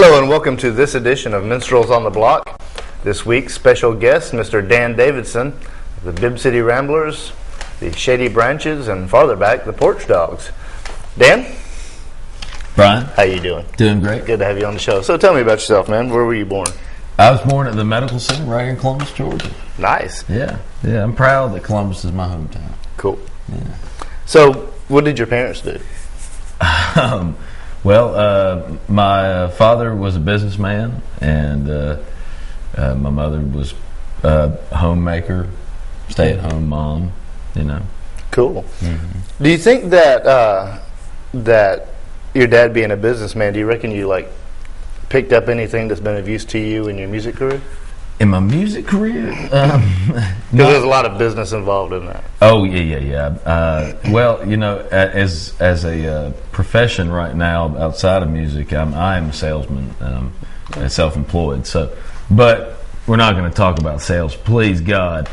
Hello and welcome to this edition of Minstrels on the Block. This week's special guest, Mr. Dan Davidson, the Bibb City Ramblers, the Shady Branches, and farther back, the Porch Dogs. Dan? Brian? How you doing? Doing great. Good to have you on the show. So tell me about yourself, man. Where were you born? I was born at the Medical Center right here in Columbus, Georgia. Nice. Yeah. I'm proud that Columbus is my hometown. Cool. Yeah. So what did your parents do? My father was a businessman, and my mother was a homemaker, stay-at-home mom. Cool. Mm-hmm. Do you think that that your dad being a businessman, do you reckon you picked up anything that's been of use to you in your music career? In my music career? Because there's a lot of business involved in that. Oh, yeah. As a profession right now outside of music, I am a salesman, self-employed. So, but we're not going to talk about sales, please God.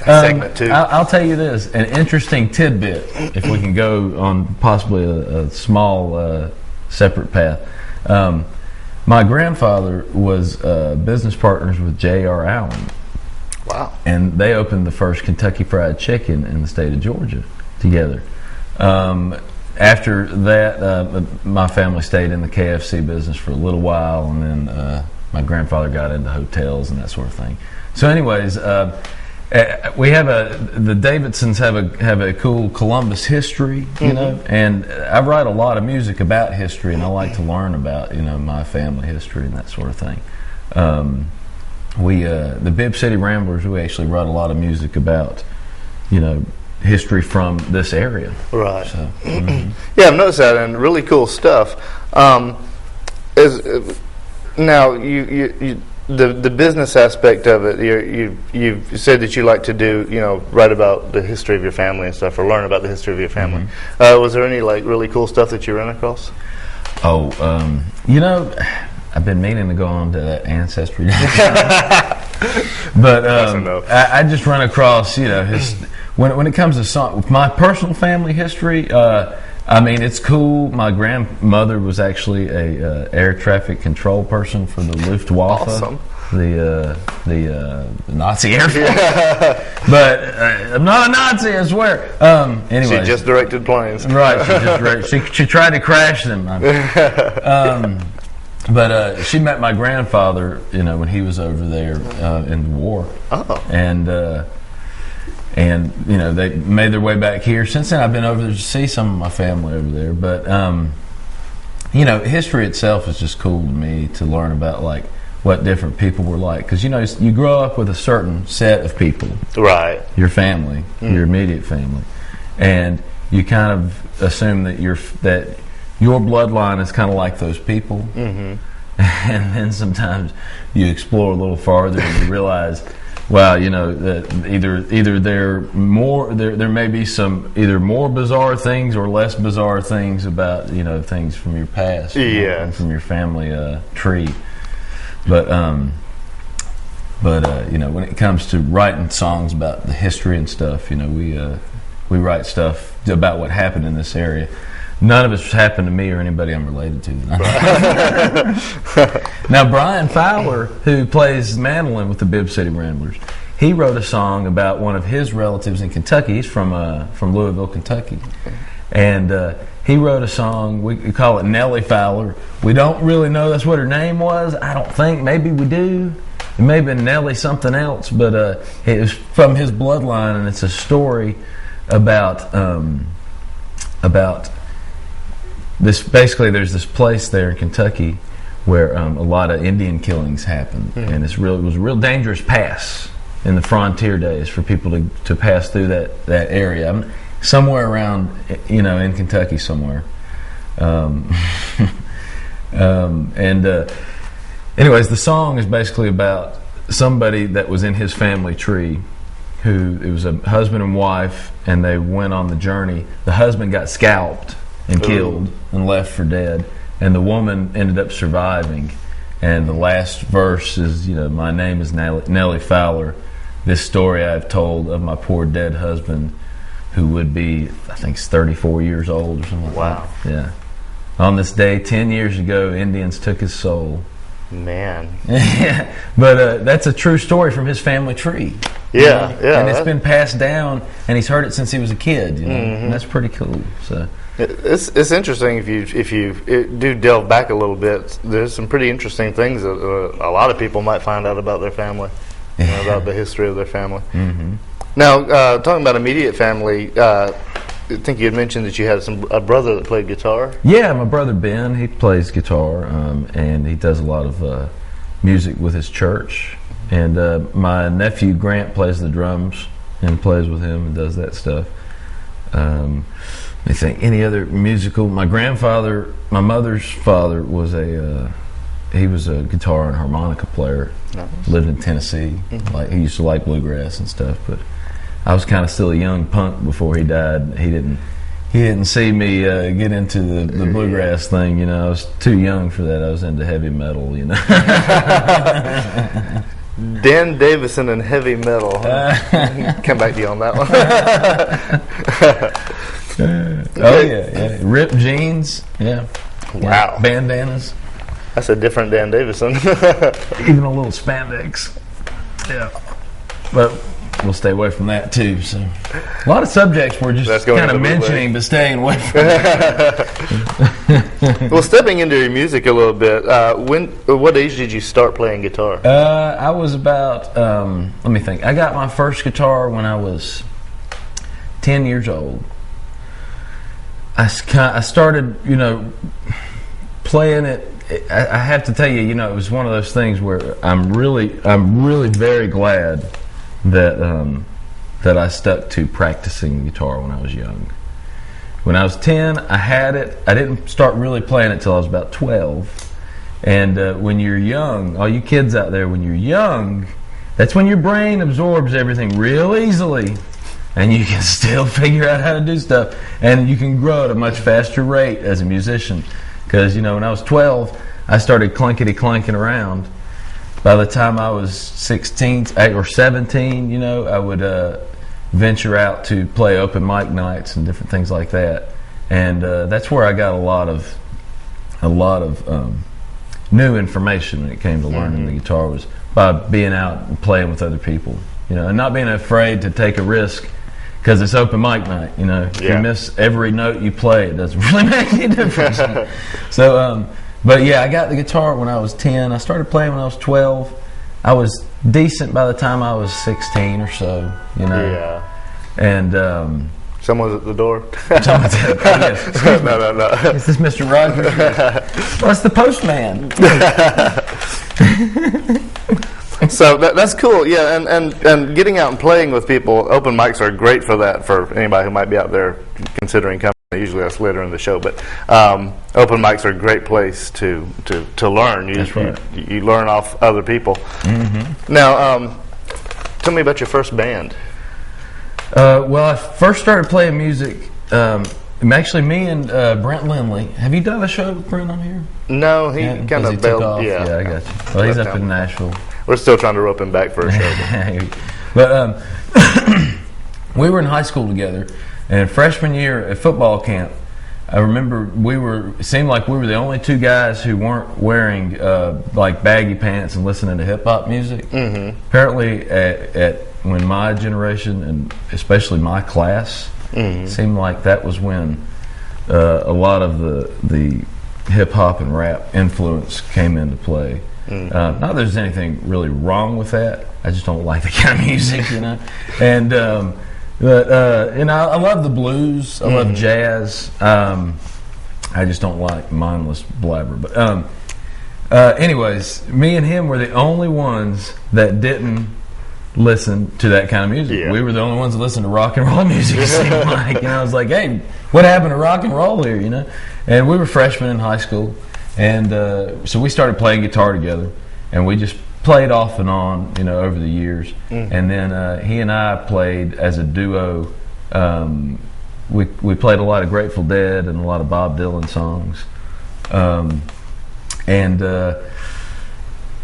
Segment 2. I'll tell you this, an interesting tidbit, if we can go on possibly a small separate path. My grandfather was business partners with J.R. Allen. Wow. And they opened the first Kentucky Fried Chicken in the state of Georgia together. After that, my family stayed in the KFC business for a little while, and then my grandfather got into hotels and that sort of thing. So anyways, we have the Davidsons have a cool Columbus history, and I write a lot of music about history, and I like to learn about my family history and that sort of thing. The Bibb City Ramblers, we actually write a lot of music about history from this area. Right. So, yeah, I've noticed that, and really cool stuff. Now you the business aspect of it, you've said that you like to do, write about the history of your family and stuff, or learn about the history of your family. Mm-hmm. Was there any really cool stuff that you ran across? Oh, I've been meaning to go on to that ancestry, but I just run across, when it comes to my personal family history. It's cool. My grandmother was actually a air traffic control person for the Luftwaffe, awesome. the Nazi Air Force. But I'm not a Nazi, I swear. Anyway, she just directed planes. Right. She tried to crash them. But she met my grandfather, when he was over there in the war. Oh. And they made their way back here. Since then, I've been over there to see some of my family over there. But history itself is just cool to me to learn about what different people were like, because you grow up with a certain set of people, right? Your family, your immediate family, and you kind of assume that your bloodline is kind of like those people. Mm-hmm. And then sometimes you explore a little farther and you realize, wow, that either there may be some either more bizarre things or less bizarre things about things from your past, and from your family tree. But when it comes to writing songs about the history and stuff, we write stuff about what happened in this area. None of it's happened to me or anybody I'm related to. Now, Brian Fowler, who plays mandolin with the Bibb City Ramblers, he wrote a song about one of his relatives in Kentucky. He's from Louisville, Kentucky. And he wrote a song, we call it Nellie Fowler. We don't really know that's what her name was. I don't think. Maybe we do. It may have been Nellie something else, but it was from his bloodline, and it's a story about this. Basically, there's this place there in Kentucky where a lot of Indian killings happened, and it was a real dangerous pass in the frontier days for people to pass through that area. Somewhere around, in Kentucky somewhere. Anyways, the song is basically about somebody that was in his family tree. It was a husband and wife, and they went on the journey. The husband got scalped and killed and left for dead, and the woman ended up surviving. And the last verse is, my name is Nellie Fowler. This story I've told of my poor dead husband, who would be, I think, 34 years old or something like that. Wow. Yeah. on this day 10 years ago, Indians took his soul. Man. But that's a true story from his family tree. Yeah, yeah. And it's been passed down, and he's heard it since he was a kid. And that's pretty cool. So it's interesting if you do delve back a little bit. There's some pretty interesting things that a lot of people might find out about their family, about the history of their family. Now, talking about immediate family. I think you had mentioned that you had a brother that played guitar. Yeah, my brother Ben, he plays guitar, and he does a lot of music with his church. And my nephew Grant plays the drums and plays with him and does that stuff. Let me think, any other musical? My grandfather, my mother's father, was he was a guitar and harmonica player. Nice. Lived in Tennessee. Like he used to like bluegrass and stuff, but I was kind of still a young punk before he died. He didn't see me get into the bluegrass thing. I was too young for that. I was into heavy metal. Dan Davidson and heavy metal. Come back to you on that one. Oh yeah. Ripped jeans. Yeah. Wow. Bandanas. That's a different Dan Davidson. Even a little spandex. Yeah. But we'll stay away from that too. So a lot of subjects we're just kind of mentioning, but staying away from it. Well, stepping into your music a little bit, what age did you start playing guitar? I was about, let me think. I got my first guitar when I was 10 years old. I started, playing it. I have to tell you, it was one of those things where I'm really very glad that I stuck to practicing guitar when I was young. When I was 10, I had it. I didn't start really playing it till I was about 12. And when you're young, all you kids out there, when you're young, that's when your brain absorbs everything real easily, and you can still figure out how to do stuff, and you can grow at a much faster rate as a musician. Because when I was 12, I started clunkety-clunking around. By the time I was 16 or 17, I would venture out to play open mic nights and different things like that, and that's where I got a lot of new information when it came to learning the guitar, was by being out and playing with other people, and not being afraid to take a risk, because it's open mic night. If you miss every note you play, it doesn't really make any difference. So. But yeah, I got the guitar when I was 10. I started playing when I was 12. I was decent by the time I was 16 or so, Yeah. And someone's at the door. Someone's at the door. No. Is this Mr. Rogers? Well, it's the postman. So that's cool, yeah, and getting out and playing with people. Open mics are great for that, for anybody who might be out there considering coming. Usually that's later in the show, but open mics are a great place to learn. That's right. You learn off other people. Now, tell me about your first band. Well, I first started playing music. Actually, me and Brent Lindley. Have you done a show with Brent on here? No, he kind of bailed off. Yeah, I got you. Well, he's up in Nashville. We're still trying to rope him back for a show. But we were in high school together, and freshman year at football camp, I remember it seemed like we were the only two guys who weren't wearing like baggy pants and listening to hip hop music. Apparently, at when my generation and especially my class, seemed like that was when a lot of the hip hop and rap influence came into play. Not that there's anything really wrong with that. I just don't like the kind of music, And but I love the blues. I love jazz. I just don't like mindless blabber. But anyways, me and him were the only ones that didn't listen to that kind of music. Yeah. We were the only ones that listened to rock and roll music. It seemed like, I was like, hey, what happened to rock and roll here? And we were freshmen in high school, and so we started playing guitar together, and we just played off and on, over the years. And then he and I played as a duo. We played a lot of Grateful Dead and a lot of Bob Dylan songs. And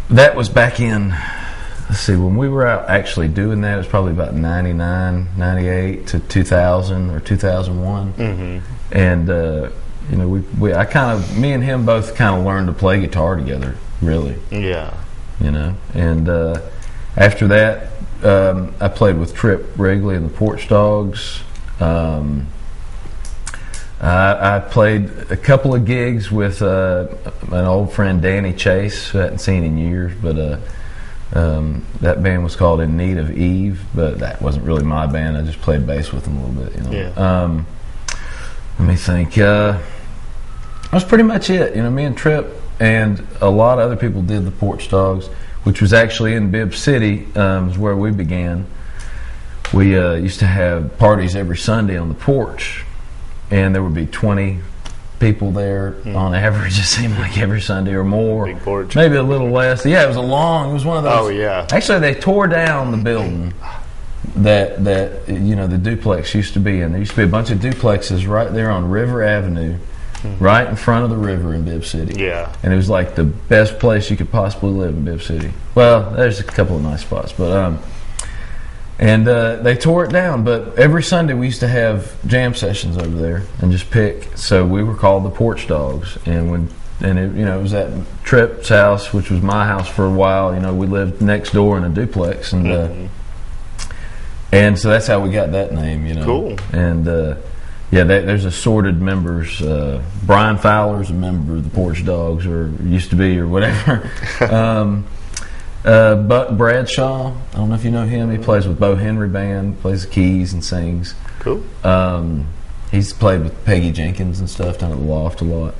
that was back in, let's see, when we were out actually doing that, it was probably about 99, 98 to 2000 or 2001. And me and him both kind of learned to play guitar together, really. Yeah. And after that, I played with Trip Wrigley and the Porch Dogs. I played a couple of gigs with an old friend, Danny Chase, who I hadn't seen in years, but that band was called In Need of Eve, but that wasn't really my band. I just played bass with them a little bit, Yeah. Let me think. That was pretty much it. Me and Trip and a lot of other people did the Porch Dogs, which was actually in Bibb City, is where we began. We used to have parties every Sunday on the porch, and there would be 20 people there on average. It seemed like every Sunday or more. Big porch. Maybe a little less. Yeah, it was one of those. Oh, yeah. Actually, they tore down the building that the duplex used to be in. There used to be a bunch of duplexes right there on River Avenue, right in front of the river in Bibb City. Yeah. And it was like the best place you could possibly live in Bibb City. Well, there's a couple of nice spots, but and they tore it down. But every Sunday we used to have jam sessions over there and just pick. So we were called the Porch Dogs, and it was at Tripp's house, which was my house for a while. We lived next door in a duplex, and and so that's how we got that name. Cool. And there's assorted members. Brian Fowler's a member of the Porch Dogs, or used to be, or whatever. Buck Bradshaw, I don't know if you know him. He plays with Bo Henry Band, plays the keys and sings. Cool. He's played with Peggy Jenkins and stuff down at the Loft a lot.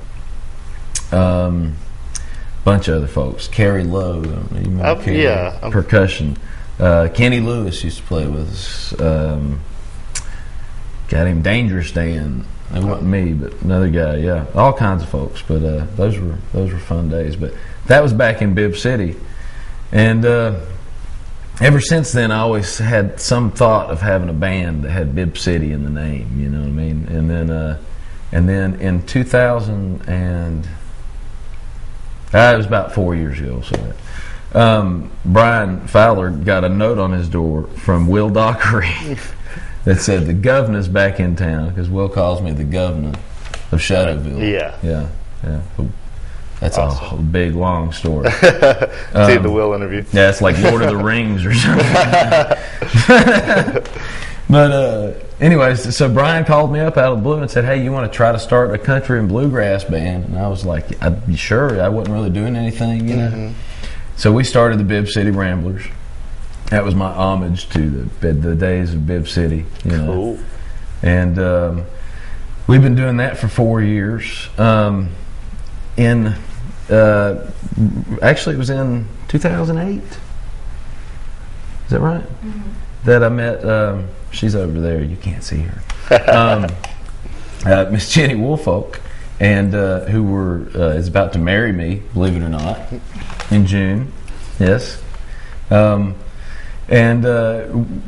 Bunch of other folks. Carrie Lowe, I don't know, you remember Carrie? Yeah. Percussion. Kenny Lewis used to play with us. Got him Dangerous Dan. It wasn't me, but another guy. Yeah, all kinds of folks. But those were fun days. But that was back in Bibb City, and ever since then, I always had some thought of having a band that had Bibb City in the name. You know what I mean? And then in 2000 and it was about 4 years ago. So. Brian Fowler got a note on his door from Will Dockery that said the governor's back in town, because Will calls me the governor of Shadowville. Yeah. That's awesome. A big long story. See the Will interview. Yeah, it's like Lord of the Rings or something. But anyways, so Brian called me up out of the blue and said, "Hey, you want to try to start a country and bluegrass band?" And I was like, "I'd be sure." I wasn't really doing anything, So we started the Bibb City Ramblers. That was my homage to the days of Bibb City, Cool. And we've been doing that for 4 years. Actually, it was in 2008. Is that right? Mm-hmm. That I met. She's over there. You can't see her. Miss Gini Woolfolk, and who is about to marry me, believe it or not, in June. Yes.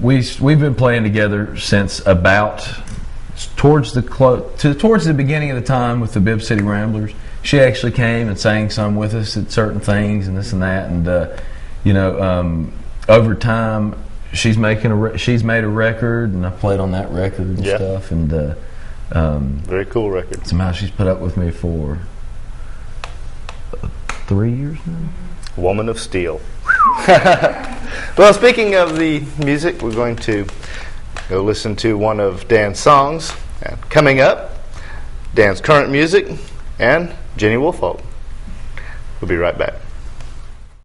We've been playing together since about towards the beginning of the time with the Bibb City Ramblers. She actually came and sang some with us at certain things and this and that, and over time she's made a record, and I played on that record and stuff, and very cool record. Somehow she's put up with me for 3 years now. Woman of Steel. Well, speaking of the music, we're going to go listen to one of Dan's songs. And coming up, Dan's current music and Gini Woolfolk. We'll be right back.